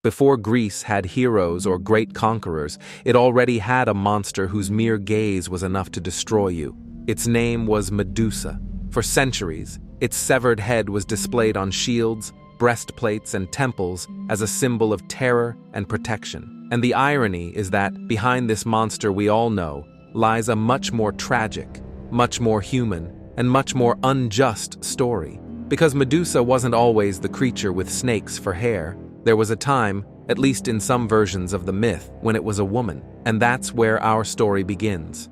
Before Greece had heroes or great conquerors, it already had a monster whose mere gaze was enough to destroy you. Its name was Medusa. For centuries, its severed head was displayed on shields, breastplates, and temples as a symbol of terror and protection. And the irony is that behind this monster we all know lies a much more tragic, much more human, and much more unjust story. Because Medusa wasn't always the creature with snakes for hair. There was a time, at least in some versions of the myth, when it was a woman. And that's where our story begins.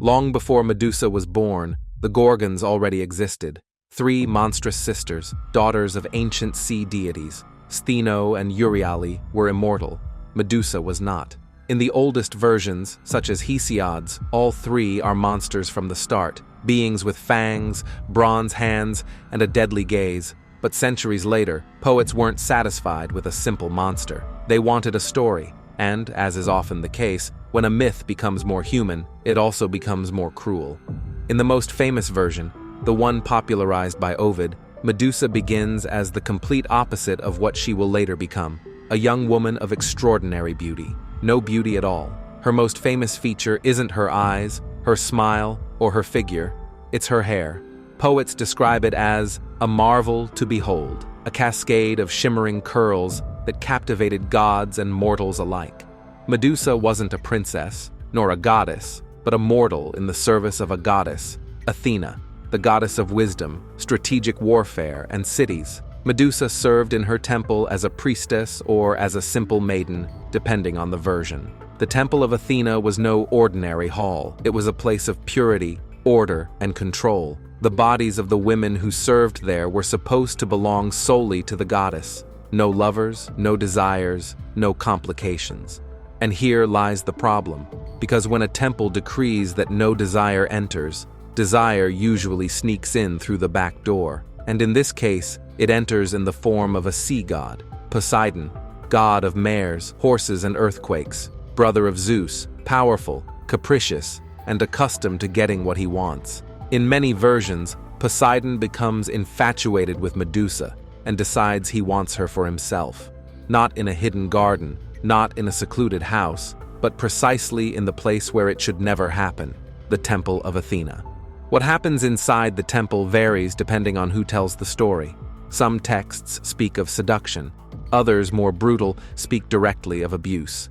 Long before Medusa was born, the Gorgons already existed. 3 monstrous sisters, daughters of ancient sea deities. Stheno and Euryale were immortal. Medusa was not. In the oldest versions, such as Hesiod's, all 3 are monsters from the start, beings with fangs, bronze hands, and a deadly gaze. But centuries later, poets weren't satisfied with a simple monster. They wanted a story, and, as is often the case, when a myth becomes more human, it also becomes more cruel. In the most famous version, the one popularized by Ovid, Medusa begins as the complete opposite of what she will later become, a young woman of extraordinary beauty. No beauty at all. Her most famous feature isn't her eyes, her smile, or her figure. It's her hair. Poets describe it as a marvel to behold, a cascade of shimmering curls that captivated gods and mortals alike. Medusa wasn't a princess, nor a goddess, but a mortal in the service of a goddess, Athena, the goddess of wisdom, strategic warfare, and cities. Medusa served in her temple as a priestess or as a simple maiden, depending on the version. The temple of Athena was no ordinary hall. It was a place of purity, order, and control. The bodies of the women who served there were supposed to belong solely to the goddess. No lovers, no desires, no complications. And here lies the problem, because when a temple decrees that no desire enters, desire usually sneaks in through the back door. And in this case, it enters in the form of a sea god, Poseidon, god of mares, horses, and earthquakes, brother of Zeus, powerful, capricious, and accustomed to getting what he wants. In many versions, Poseidon becomes infatuated with Medusa and decides he wants her for himself. Not in a hidden garden, not in a secluded house, but precisely in the place where it should never happen, the temple of Athena. What happens inside the temple varies depending on who tells the story. Some texts speak of seduction, others, more brutal, speak directly of abuse.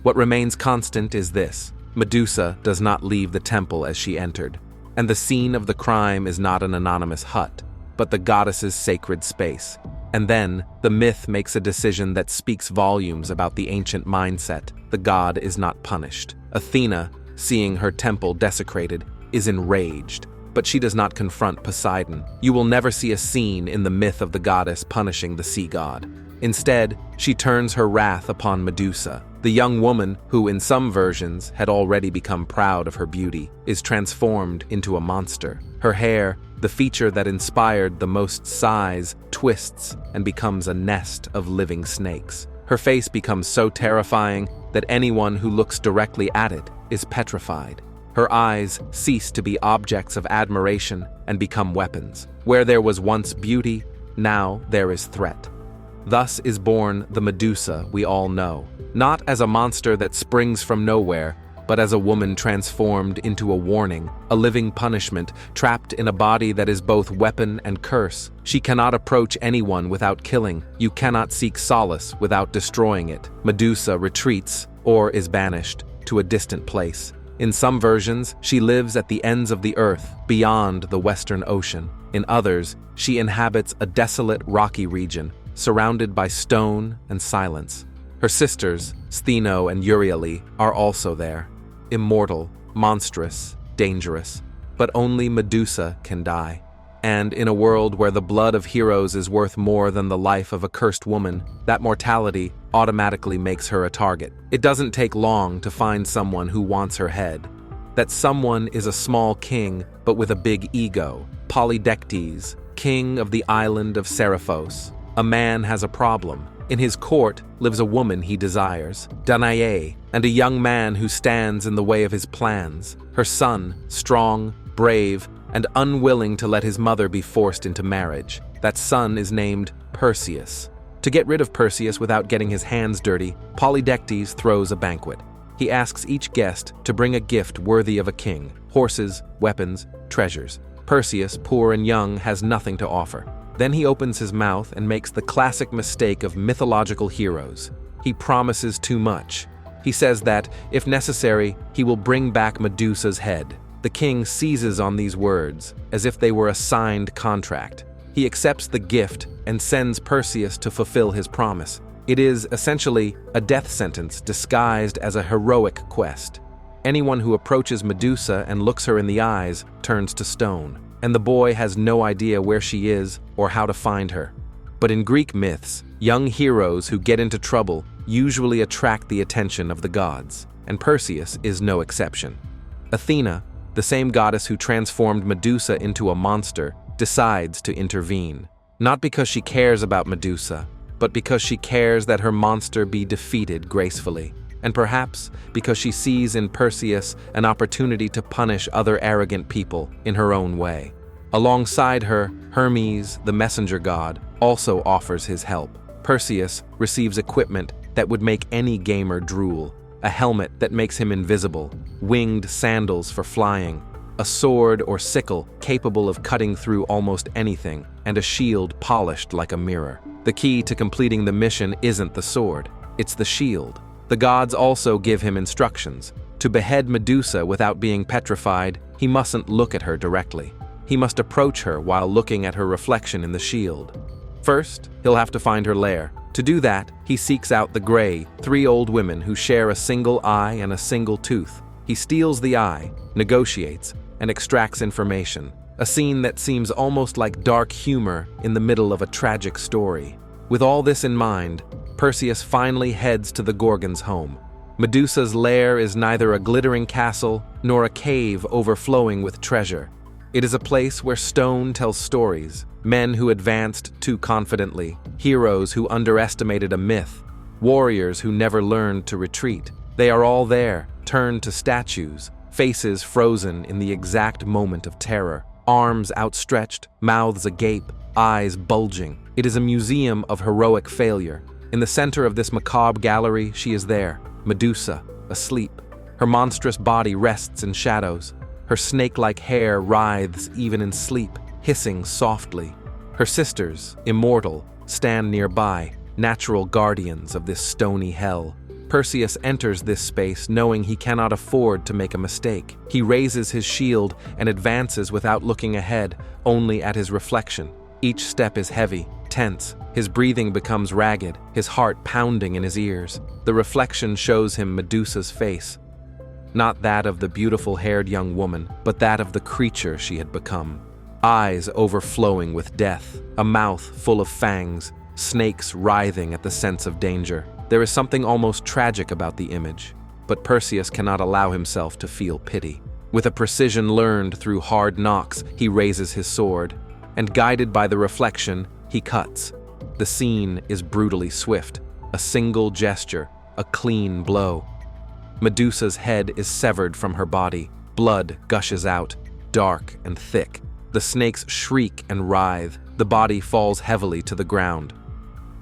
What remains constant is this: Medusa does not leave the temple as she entered, and the scene of the crime is not an anonymous hut, but the goddess's sacred space. And then, the myth makes a decision that speaks volumes about the ancient mindset. The god is not punished. Athena, seeing her temple desecrated, is enraged, but she does not confront Poseidon. You will never see a scene in the myth of the goddess punishing the sea god. Instead, she turns her wrath upon Medusa. The young woman, who in some versions had already become proud of her beauty, is transformed into a monster. Her hair, the feature that inspired the most sighs, twists and becomes a nest of living snakes. Her face becomes so terrifying that anyone who looks directly at it is petrified. Her eyes cease to be objects of admiration and become weapons. Where there was once beauty, now there is threat. Thus is born the Medusa we all know, not as a monster that springs from nowhere, but as a woman transformed into a warning, a living punishment, trapped in a body that is both weapon and curse. She cannot approach anyone without killing. You cannot seek solace without destroying it. Medusa retreats, or is banished, to a distant place. In some versions, she lives at the ends of the earth, beyond the Western Ocean. In others, she inhabits a desolate, rocky region, surrounded by stone and silence. Her sisters, Stheno and Euryale, are also there. Immortal, monstrous, dangerous. But only Medusa can die. And in a world where the blood of heroes is worth more than the life of a cursed woman, that mortality automatically makes her a target. It doesn't take long to find someone who wants her head. That someone is a small king, but with a big ego. Polydectes, king of the island of Seriphos. A man has a problem. In his court lives a woman he desires, Danae, and a young man who stands in the way of his plans. Her son, strong, brave, and unwilling to let his mother be forced into marriage. That son is named Perseus. To get rid of Perseus without getting his hands dirty, Polydectes throws a banquet. He asks each guest to bring a gift worthy of a king: horses, weapons, treasures. Perseus, poor and young, has nothing to offer. Then he opens his mouth and makes the classic mistake of mythological heroes. He promises too much. He says that, if necessary, he will bring back Medusa's head. The king seizes on these words, as if they were a signed contract. He accepts the gift and sends Perseus to fulfill his promise. It is, essentially, a death sentence disguised as a heroic quest. Anyone who approaches Medusa and looks her in the eyes turns to stone, and the boy has no idea where she is or how to find her. But in Greek myths, young heroes who get into trouble usually attract the attention of the gods, and Perseus is no exception. Athena, the same goddess who transformed Medusa into a monster, decides to intervene. Not because she cares about Medusa, but because she cares that her monster be defeated gracefully, and perhaps because she sees in Perseus an opportunity to punish other arrogant people in her own way. Alongside her, Hermes, the messenger god, also offers his help. Perseus receives equipment that would make any gamer drool: a helmet that makes him invisible, winged sandals for flying, a sword or sickle capable of cutting through almost anything, and a shield polished like a mirror. The key to completing the mission isn't the sword, it's the shield. The gods also give him instructions. To behead Medusa without being petrified, he mustn't look at her directly. He must approach her while looking at her reflection in the shield. First, he'll have to find her lair. To do that, he seeks out the Grey, 3 old women who share a single eye and a single tooth. He steals the eye, negotiates, and extracts information. A scene that seems almost like dark humor in the middle of a tragic story. With all this in mind, Perseus finally heads to the Gorgon's home. Medusa's lair is neither a glittering castle nor a cave overflowing with treasure. It is a place where stone tells stories, men who advanced too confidently, heroes who underestimated a myth, warriors who never learned to retreat. They are all there, turned to statues, faces frozen in the exact moment of terror, arms outstretched, mouths agape, eyes bulging. It is a museum of heroic failure. In the center of this macabre gallery, she is there, Medusa, asleep. Her monstrous body rests in shadows. Her snake-like hair writhes even in sleep, hissing softly. Her sisters, immortal, stand nearby, natural guardians of this stony hell. Perseus enters this space knowing he cannot afford to make a mistake. He raises his shield and advances without looking ahead, only at his reflection. Each step is heavy, tense. His breathing becomes ragged, his heart pounding in his ears. The reflection shows him Medusa's face. Not that of the beautiful-haired young woman, but that of the creature she had become. Eyes overflowing with death, a mouth full of fangs, snakes writhing at the sense of danger. There is something almost tragic about the image, but Perseus cannot allow himself to feel pity. With a precision learned through hard knocks, he raises his sword, and guided by the reflection, he cuts. The scene is brutally swift. A single gesture, a clean blow. Medusa's head is severed from her body. Blood gushes out, dark and thick. The snakes shriek and writhe. The body falls heavily to the ground.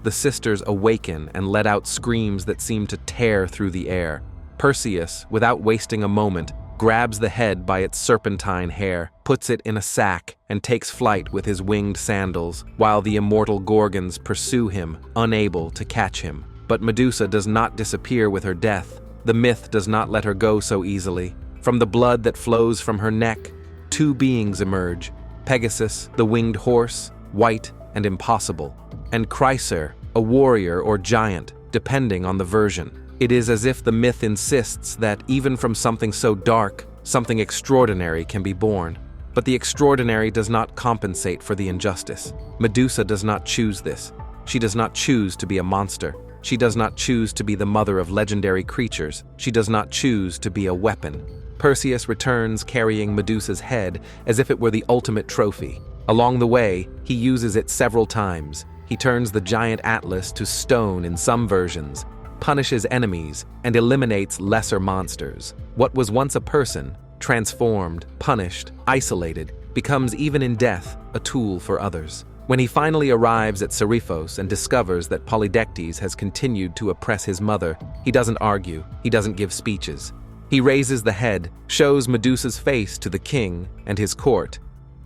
The sisters awaken and let out screams that seem to tear through the air. Perseus, without wasting a moment, grabs the head by its serpentine hair, puts it in a sack, and takes flight with his winged sandals, while the immortal Gorgons pursue him, unable to catch him. But Medusa does not disappear with her death. The myth does not let her go so easily. From the blood that flows from her neck, 2 beings emerge: Pegasus, the winged horse, white and impossible, and Chryser, a warrior or giant, depending on the version. It is as if the myth insists that even from something so dark, something extraordinary can be born. But the extraordinary does not compensate for the injustice. Medusa does not choose this. She does not choose to be a monster. She does not choose to be the mother of legendary creatures. She does not choose to be a weapon. Perseus returns carrying Medusa's head as if it were the ultimate trophy. Along the way, he uses it several times. He turns the giant Atlas to stone in some versions, punishes enemies, and eliminates lesser monsters. What was once a person, transformed, punished, isolated, becomes even in death a tool for others. When he finally arrives at Seriphos and discovers that Polydectes has continued to oppress his mother, he doesn't argue, he doesn't give speeches. He raises the head, shows Medusa's face to the king and his court,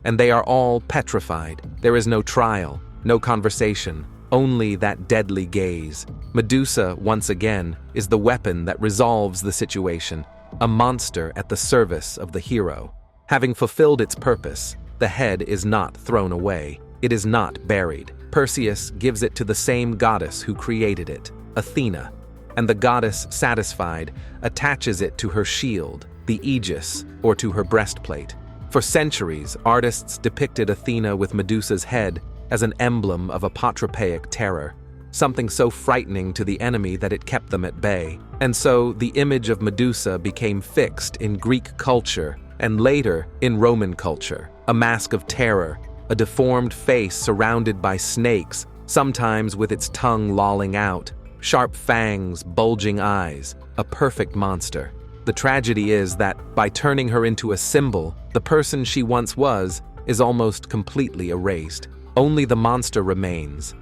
and they are all petrified. There is no trial, no conversation, only that deadly gaze. Medusa, once again, is the weapon that resolves the situation, a monster at the service of the hero. Having fulfilled its purpose, the head is not thrown away. It is not buried. Perseus gives it to the same goddess who created it, Athena, and the goddess, satisfied, attaches it to her shield, the aegis, or to her breastplate. For centuries, artists depicted Athena with Medusa's head as an emblem of apotropaic terror, something so frightening to the enemy that it kept them at bay. And so the image of Medusa became fixed in Greek culture and later in Roman culture, a mask of terror, a deformed face surrounded by snakes, sometimes with its tongue lolling out, sharp fangs, bulging eyes, a perfect monster. The tragedy is that, by turning her into a symbol, the person she once was is almost completely erased. Only the monster remains.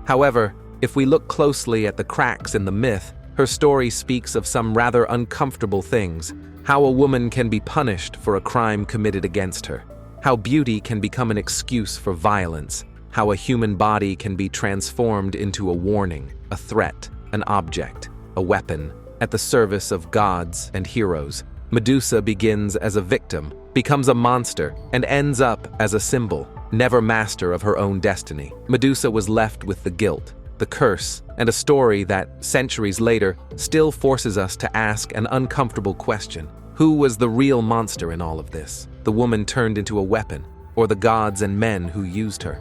However, if we look closely at the cracks in the myth, her story speaks of some rather uncomfortable things. How a woman can be punished for a crime committed against her. How beauty can become an excuse for violence. How a human body can be transformed into a warning, a threat, an object, a weapon, at the service of gods and heroes. Medusa begins as a victim, becomes a monster, and ends up as a symbol, never master of her own destiny. Medusa was left with the guilt, the curse, and a story that, centuries later, still forces us to ask an uncomfortable question. Who was the real monster in all of this? The woman turned into a weapon, or the gods and men who used her?